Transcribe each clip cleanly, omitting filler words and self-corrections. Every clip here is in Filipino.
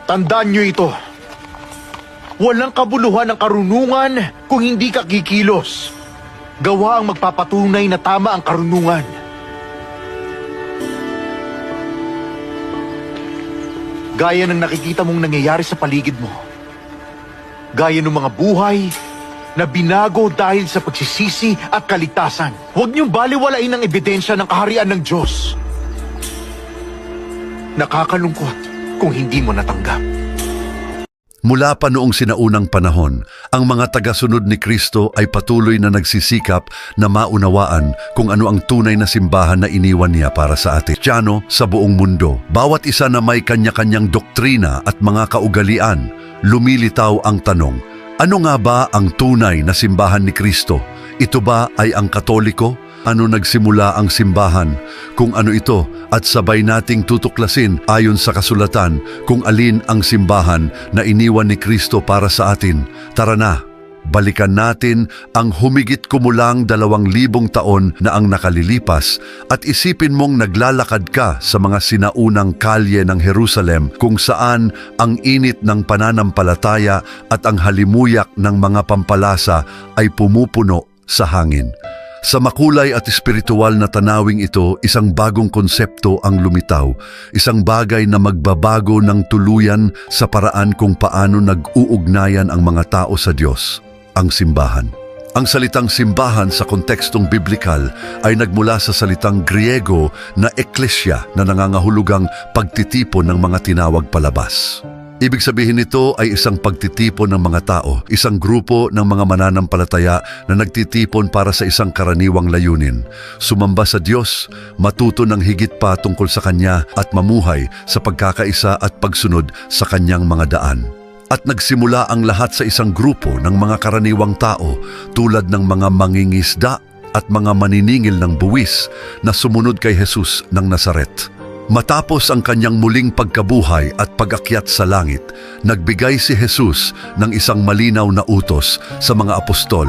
Tandaan niyo ito. Walang kabuluhan ng karunungan kung hindi ka kikilos. Gawa ang magpapatunay na tama ang karunungan. Gaya ng nakikita mong nangyayari sa paligid mo. Gaya ng mga buhay na binago dahil sa pagsisisi at kaligtasan. Huwag niyong baliwalain ang ebidensya ng kaharian ng Diyos. Nakakalungkot kung hindi mo natanggap. Mula pa noong sinaunang panahon, ang mga tagasunod ni Kristo ay patuloy na nagsisikap na maunawaan kung ano ang tunay na simbahan na iniwan niya para sa atin. Kristiyano sa buong mundo, bawat isa na may kanya-kanyang doktrina at mga kaugalian, lumilitaw ang tanong, ano nga ba ang tunay na simbahan ni Kristo? Ito ba ay ang Katoliko? Ano nagsimula ang simbahan? Kung ano ito at sabay nating tutuklasin ayon sa kasulatan kung alin ang simbahan na iniwan ni Kristo para sa atin. Tara na, balikan natin ang humigit kumulang 2,000 taon na ang nakalilipas at isipin mong naglalakad ka sa mga sinaunang kalye ng Jerusalem kung saan ang init ng pananampalataya at ang halimuyak ng mga pampalasa ay pumupuno sa hangin. Sa makulay at espiritual na tanawing ito, isang bagong konsepto ang lumitaw, isang bagay na magbabago ng tuluyan sa paraan kung paano nag-uugnayan ang mga tao sa Diyos, ang simbahan. Ang salitang simbahan sa kontekstong biblikal ay nagmula sa salitang Griego na ekklesia na nangangahulugang pagtitipon ng mga tinawag palabas. Ibig sabihin nito ay isang pagtitipon ng mga tao, isang grupo ng mga mananampalataya na nagtitipon para sa isang karaniwang layunin. Sumamba sa Diyos, matuto ng higit pa tungkol sa Kanya at mamuhay sa pagkakaisa at pagsunod sa Kanyang mga daan. At nagsimula ang lahat sa isang grupo ng mga karaniwang tao tulad ng mga mangingisda at mga maniningil ng buwis na sumunod kay Jesus ng Nazaret. Matapos ang kanyang muling pagkabuhay at pag-akyat sa langit, nagbigay si Jesus ng isang malinaw na utos sa mga apostol,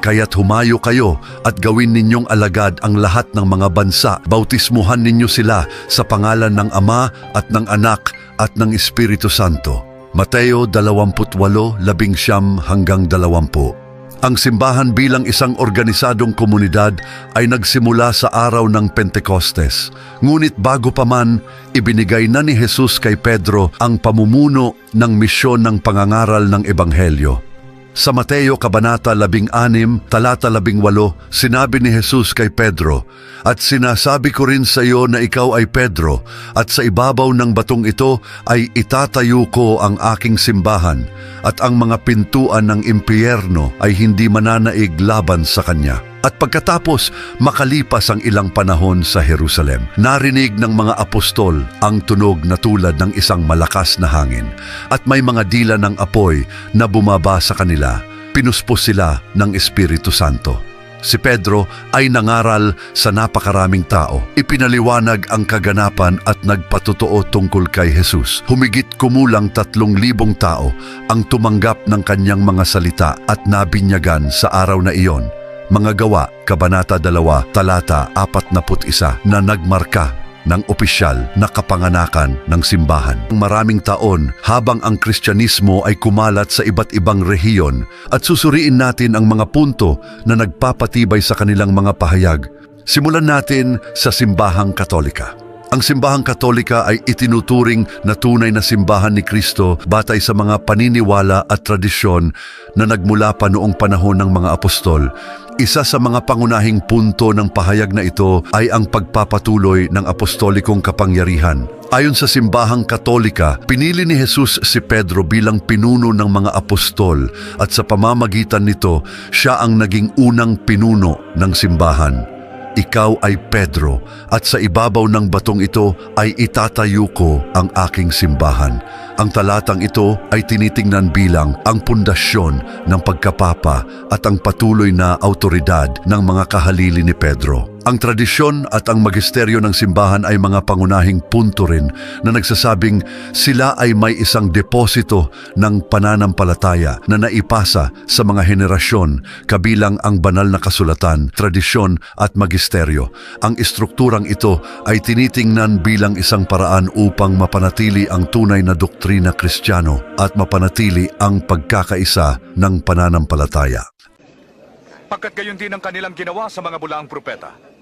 kaya't humayo kayo at gawin ninyong alagad ang lahat ng mga bansa, bautismuhan ninyo sila sa pangalan ng Ama at ng Anak at ng Espiritu Santo. Mateo 28:19-20. Ang simbahan bilang isang organisadong komunidad ay nagsimula sa araw ng Pentecostes. Ngunit bago pa man, ibinigay na ni Jesus kay Pedro ang pamumuno ng misyon ng pangangaral ng Ebanghelyo. Sa Mateo Kabanata 16, talata 18, sinabi ni Jesus kay Pedro, "At sinasabi ko rin sa iyo na ikaw ay Pedro, at sa ibabaw ng batong ito ay itatayo ko ang aking simbahan, at ang mga pintuan ng impyerno ay hindi mananaig laban sa kanya." At pagkatapos, makalipas ang ilang panahon sa Jerusalem, narinig ng mga apostol ang tunog na tulad ng isang malakas na hangin, at may mga dila ng apoy na bumaba sa kanila. Pinuspos sila ng Espiritu Santo. Si Pedro ay nangaral sa napakaraming tao. Ipinaliwanag ang kaganapan at nagpatotoo tungkol kay Jesus. Humigit kumulang 3,000 tao ang tumanggap ng kanyang mga salita at nabinyagan sa araw na iyon. Mga Gawa, Kabanata 2, talata 41 na nagmarka ng opisyal na kapanganakan ng simbahan. Maraming taon habang ang Kristyanismo ay kumalat sa iba't ibang rehiyon at susuriin natin ang mga punto na nagpapatibay sa kanilang mga pahayag. Simulan natin sa Simbahang Katolika. Ang Simbahang Katolika ay itinuturing na tunay na simbahan ni Kristo batay sa mga paniniwala at tradisyon na nagmula pa noong panahon ng mga apostol. Isa sa mga pangunahing punto ng pahayag na ito ay ang pagpapatuloy ng apostolikong kapangyarihan. Ayon sa Simbahang Katolika, pinili ni Jesus si Pedro bilang pinuno ng mga apostol at sa pamamagitan nito, siya ang naging unang pinuno ng simbahan. Ikaw ay Pedro, at sa ibabaw ng batong ito ay itatayo ko ang aking simbahan. Ang talatang ito ay tinitingnan bilang ang pundasyon ng pagkapapa at ang patuloy na autoridad ng mga kahalili ni Pedro. Ang tradisyon at ang magisteryo ng simbahan ay mga pangunahing punto rin na nagsasabing sila ay may isang deposito ng pananampalataya na naipasa sa mga henerasyon kabilang ang banal na kasulatan, tradisyon at magisteryo. Ang istrukturang ito ay tinitingnan bilang isang paraan upang mapanatili ang tunay na doktrina Kristiyano at mapanatili ang pagkakaisa ng pananampalataya. Pagkat gayon din ang kanilang ginawa sa mga bulaang propeta.